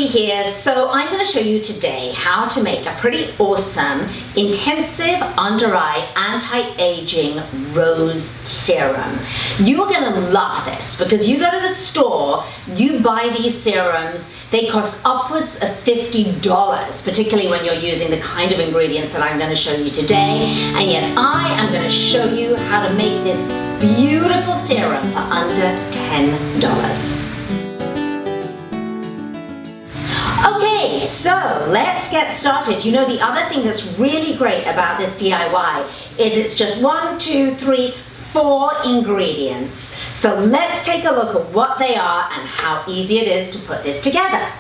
Sophie here. So I'm going to show you today how to make a pretty awesome intensive under eye anti-aging rose serum. You are going to love this because you go to the store, you buy these serums, they cost upwards of $50, particularly when you're using the kind of ingredients that I'm going to show you today. And yet I am going to show you how to make this beautiful serum for under $10. Okay, so let's get started. You know, the other thing that's really great about this DIY is it's just 1, 2, 3, 4 ingredients. So let's take a look at what they are and how easy it is to put this together.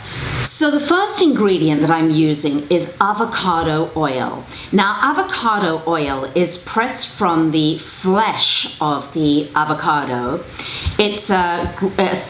So the first ingredient that I'm using is avocado oil. Now, avocado oil is pressed from the flesh of the avocado. It's a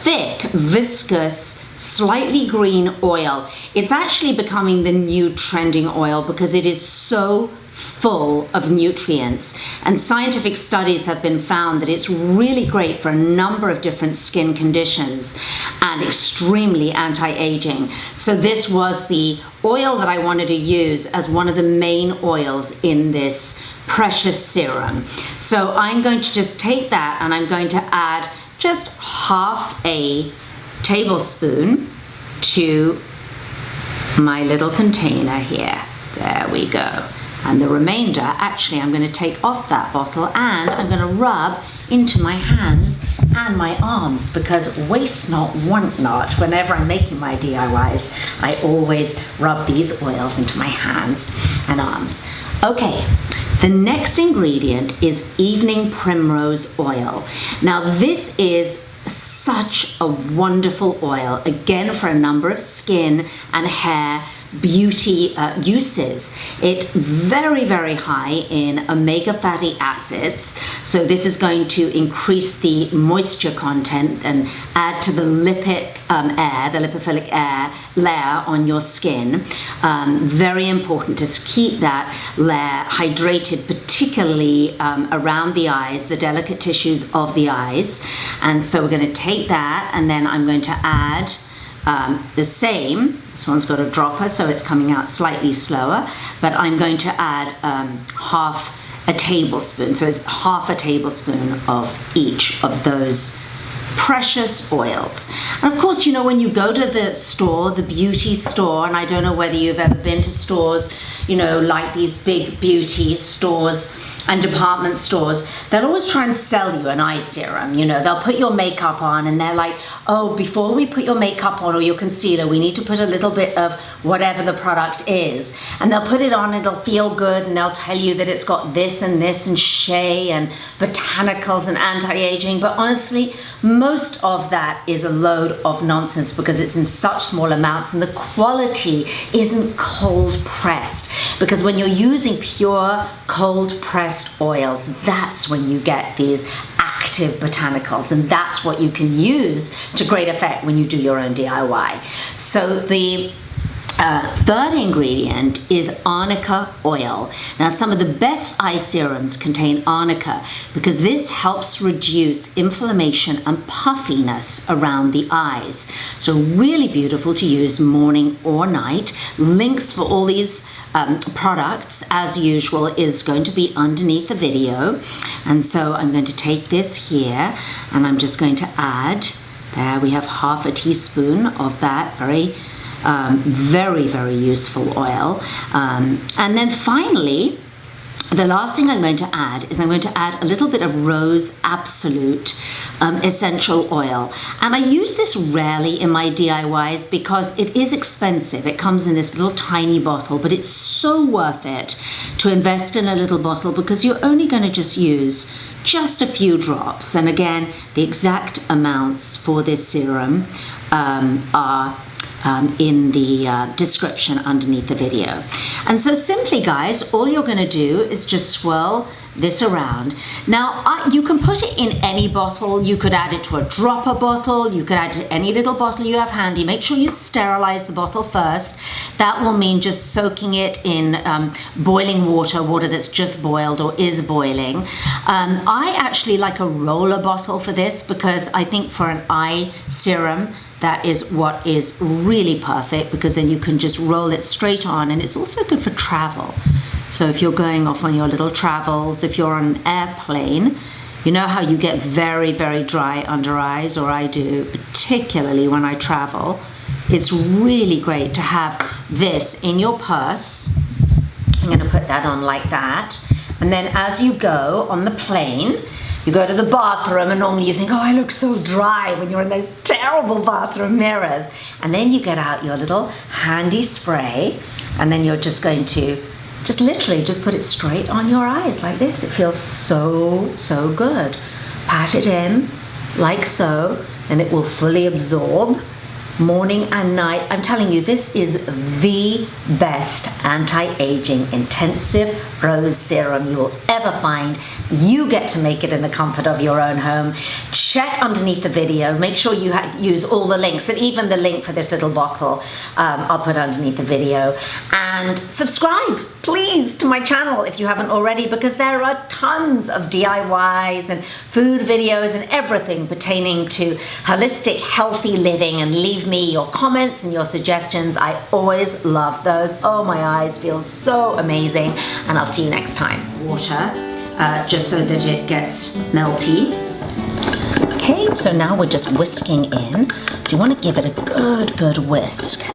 thick, viscous, slightly green oil. It's actually becoming the new trending oil because it is so full of nutrients, and scientific studies have been found that it's really great for a number of different skin conditions and extremely anti-aging. So this was the oil that I wanted to use as one of the main oils in this precious serum. So I'm going to just take that and I'm going to add just half a tablespoon to my little container here. There we go. And the remainder, actually, I'm going to take off that bottle and I'm going to rub into my hands and my arms because waste not, want not. Whenever I'm making my DIYs, I always rub these oils into my hands and arms. Okay, the next ingredient is evening primrose oil. Now, this is such a wonderful oil, again, for a number of skin and hair beauty uses. It's very, very high in omega fatty acids. So this is going to increase the moisture content and add to the lipic the lipophilic air layer on your skin. Very important to keep that layer hydrated, particularly around the eyes, the delicate tissues of the eyes. And so we're going to take that and then I'm going to add the same. This one's got a dropper, so it's coming out slightly slower, but I'm going to add half a tablespoon. So it's half a tablespoon of each of those precious oils. And of course, you know, when you go to the store, the beauty store, and I don't know whether you've ever been to stores, you know, like these big beauty stores and department stores, they'll always try and sell you an eye serum. You know, they'll put your makeup on and they're like, oh, before we put your makeup on or your concealer, we need to put a little bit of whatever the product is. And they'll put it on, it'll feel good, and they'll tell you that it's got this and shea and botanicals and anti-aging. But honestly, most of that is a load of nonsense because it's in such small amounts and the quality isn't cold pressed. Because when you're using pure cold pressed oils, that's when you get these active botanicals, and that's what you can use to great effect when you do your own DIY. So the third ingredient is Arnica Oil. Now, some of the best eye serums contain arnica because this helps reduce inflammation and puffiness around the eyes. So really beautiful to use morning or night. Links for all these products, as usual, is going to be underneath the video. And so I'm going to take this here and I'm just going to add, there we have half a teaspoon of that very very useful oil. And then finally, the last thing I'm going to add is I'm going to add a little bit of Rose Absolute essential oil. And I use this rarely in my DIYs because it is expensive. It comes in this little tiny bottle, but it's so worth it to invest in a little bottle because you're only going to just use just a few drops. And again, the exact amounts for this serum are in the description underneath the video. And so simply, guys, all you're going to do is just swirl this around. Now, you can put it in any bottle. You could add it to a dropper bottle. You could add it to any little bottle you have handy. Make sure you sterilize the bottle first. That will mean just soaking it in boiling water that's just boiled or is boiling. I actually like a roller bottle for this because I think for an eye serum, that is what is really perfect, because then you can just roll it straight on, and it's also good for travel. So if you're going off on your little travels, if you're on an airplane, you know how you get very, very dry under eyes, or I do, particularly when I travel. It's really great to have this in your purse. I'm going to put that on like that. And then as you go on the plane, you go to the bathroom, and normally you think, oh, I look so dry when you're in those terrible bathroom mirrors. And then you get out your little handy spray, and then you're just going to literally put it straight on your eyes like this. It feels so, so good. Pat it in like so, and it will fully absorb morning and night. I'm telling you, this is the best anti-aging intensive rose serum you will ever find. You get to make it in the comfort of your own home. Check underneath the video. Make sure you use all the links, and even the link for this little bottle I'll put underneath the video. And subscribe, please, to my channel if you haven't already, because there are tons of DIYs and food videos and everything pertaining to holistic, healthy living. And leave me your comments and your suggestions. I always love those. Oh, my eyes feel so amazing. And I'll see you next time. Water, just so that it gets melty. Okay, so now we're just whisking in. You want to give it a good whisk.